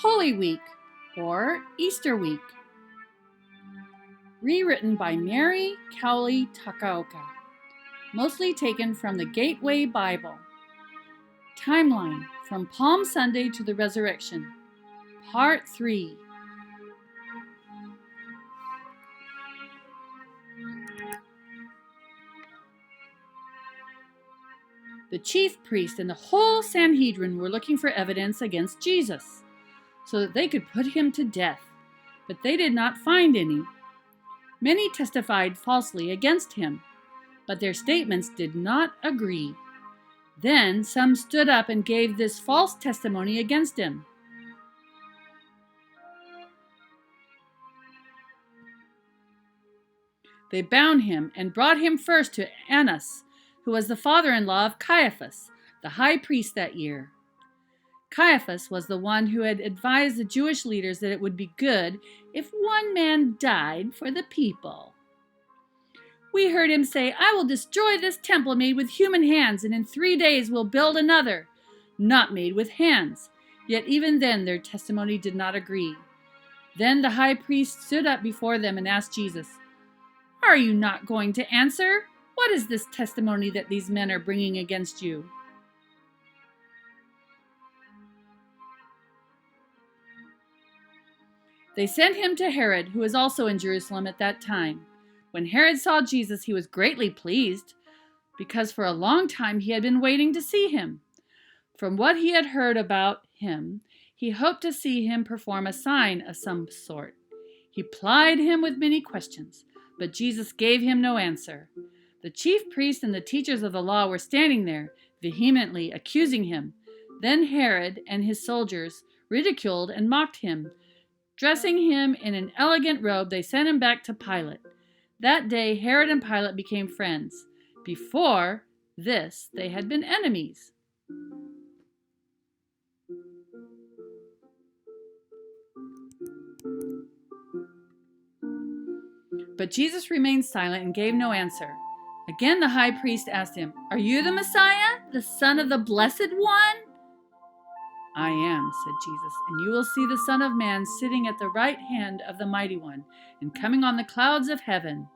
Holy Week, or Easter Week. Rewritten by Mary Cowley Takaoka. Mostly taken from the Gateway Bible. Timeline from Palm Sunday to the Resurrection. Part 3. The chief priest and the whole Sanhedrin were looking for evidence against Jesus, so that they could put him to death, but they did not find any. Many testified falsely against him, but their statements did not agree. Then some stood up and gave this false testimony against him. They bound him and brought him first to Annas, who was the father-in-law of Caiaphas, the high priest that year. Caiaphas was the one who had advised the Jewish leaders that it would be good if one man died for the people. We heard him say, "I will destroy this temple made with human hands, and in 3 days will build another, not made with hands." Yet even then their testimony did not agree. Then the high priest stood up before them and asked Jesus, "Are you not going to answer? What is this testimony that these men are bringing against you?" They sent him to Herod, who was also in Jerusalem at that time. When Herod saw Jesus, he was greatly pleased, because for a long time he had been waiting to see him. From what he had heard about him, he hoped to see him perform a sign of some sort. He plied him with many questions, but Jesus gave him no answer. The chief priests and the teachers of the law were standing there, vehemently accusing him. Then Herod and his soldiers ridiculed and mocked him. Dressing him in an elegant robe, they sent him back to Pilate. That day, Herod and Pilate became friends. Before this, they had been enemies. But Jesus remained silent and gave no answer. Again, the high priest asked him, "Are you the Messiah, the Son of the Blessed One?" "I am," said Jesus, "and you will see the Son of Man sitting at the right hand of the Mighty One and coming on the clouds of heaven."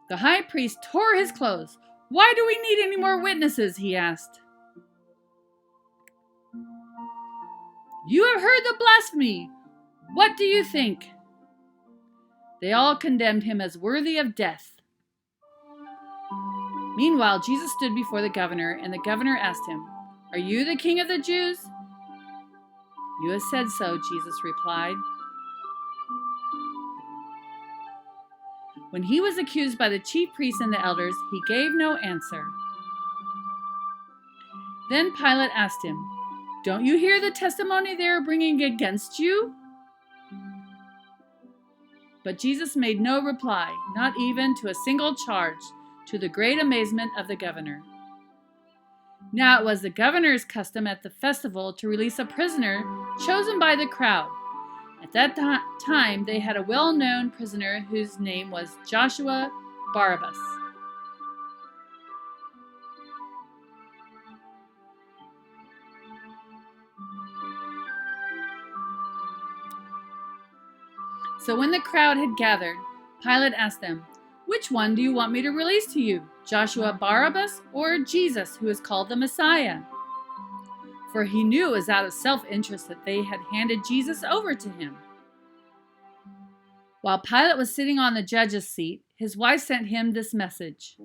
The high priest tore his clothes. "Why do we need any more witnesses?" he asked. "You have heard the blasphemy. What do you think?" They all condemned him as worthy of death. Meanwhile, Jesus stood before the governor, and the governor asked him, "Are you the king of the Jews?" "You have said so," Jesus replied. When he was accused by the chief priests and the elders, he gave no answer. Then Pilate asked him, "Don't you hear the testimony they are bringing against you?" But Jesus made no reply, not even to a single charge, to the great amazement of the governor. Now it was the governor's custom at the festival to release a prisoner chosen by the crowd. At that time, they had a well-known prisoner whose name was Joshua Barabbas. So when the crowd had gathered, Pilate asked them, "Which one do you want me to release to you, Joshua Barabbas or Jesus, who is called the Messiah?" For he knew it was out of self-interest that they had handed Jesus over to him. While Pilate was sitting on the judge's seat, his wife sent him this message: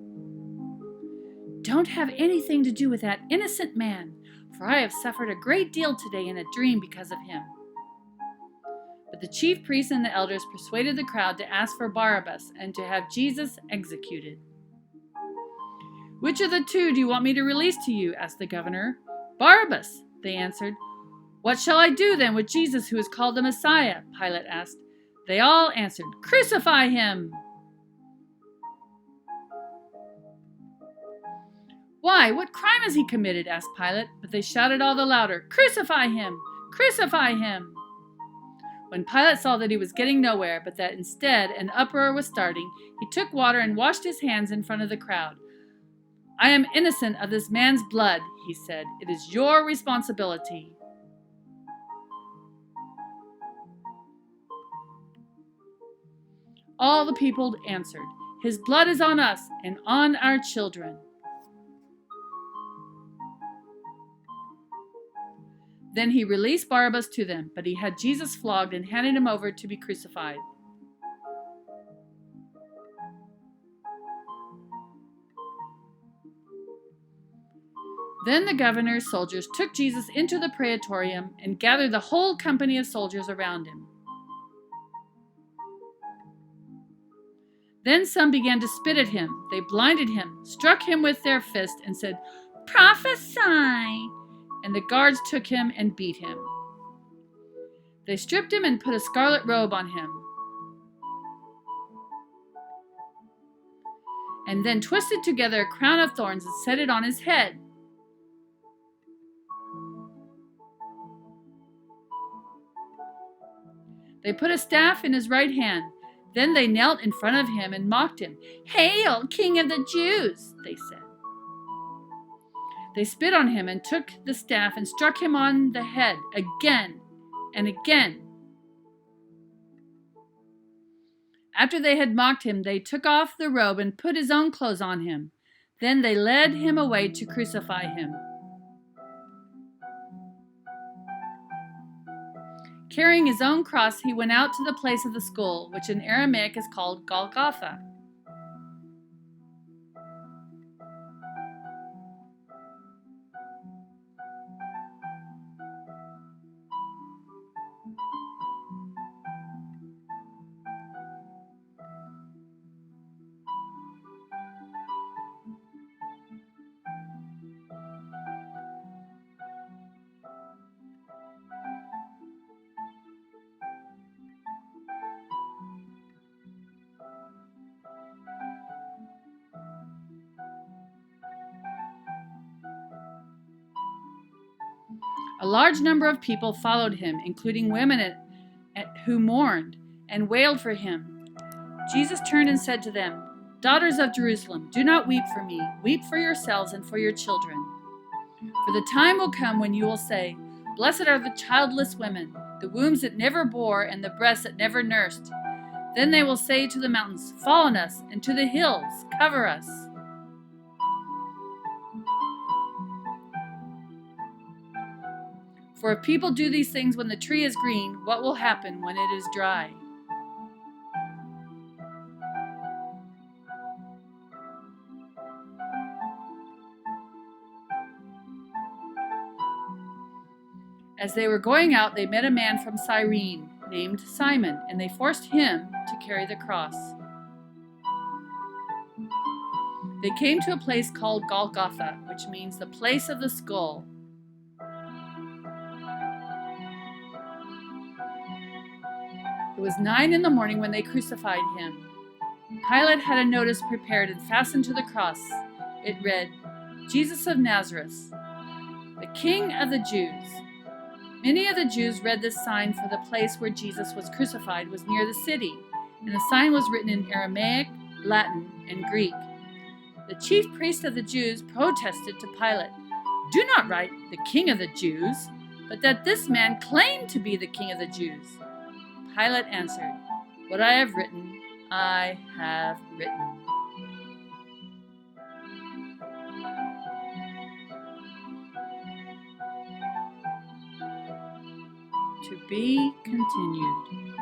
"Don't have anything to do with that innocent man, for I have suffered a great deal today in a dream because of him." But the chief priests and the elders persuaded the crowd to ask for Barabbas and to have Jesus executed. "Which of the two do you want me to release to you?" asked the governor. "Barabbas," they answered. "What shall I do then with Jesus, who is called the Messiah?" Pilate asked. They all answered, "Crucify him!" "Why, what crime has he committed?" asked Pilate. But they shouted all the louder, "Crucify him! Crucify him!" When Pilate saw that he was getting nowhere, but that instead an uproar was starting, he took water and washed his hands in front of the crowd. I am innocent of this man's blood, he said. It is your responsibility. All the people answered, His blood is on us and on our children. Then he released Barabbas to them, but he had Jesus flogged and handed him over to be crucified. Then the governor's soldiers took Jesus into the praetorium and gathered the whole company of soldiers around him. Then some began to spit at him. They blinded him, struck him with their fist, and said, Prophesy! And the guards took him and beat him. They stripped him and put a scarlet robe on him, and then twisted together a crown of thorns and set it on his head. They put a staff in his right hand. Then they knelt in front of him and mocked him. Hail, King of the Jews, they said. They spit on him and took the staff and struck him on the head again and again. After they had mocked him, they took off the robe and put his own clothes on him. Then they led him away to crucify him. Carrying his own cross, he went out to the place of the skull, which in Aramaic is called Golgotha. A large number of people followed him, including women who mourned and wailed for him. Jesus turned and said to them, Daughters of Jerusalem, do not weep for me. Weep for yourselves and for your children. For the time will come when you will say, Blessed are the childless women, the wombs that never bore and the breasts that never nursed. Then they will say to the mountains, Fall on us, and to the hills, cover us. For if people do these things when the tree is green, what will happen when it is dry? As they were going out, they met a man from Cyrene named Simon, and they forced him to carry the cross. They came to a place called Golgotha, which means the place of the skull. It was 9 a.m. when they crucified him. Pilate had a notice prepared and fastened to the cross. It read, Jesus of Nazareth, the King of the Jews. Many of the Jews read this sign, for the place where Jesus was crucified was near the city, and the sign was written in Aramaic, Latin, and Greek. The chief priest of the Jews protested to Pilate, Do not write the King of the Jews, but that this man claimed to be the King of the Jews. Pilate answered, What I have written, I have written. To be continued.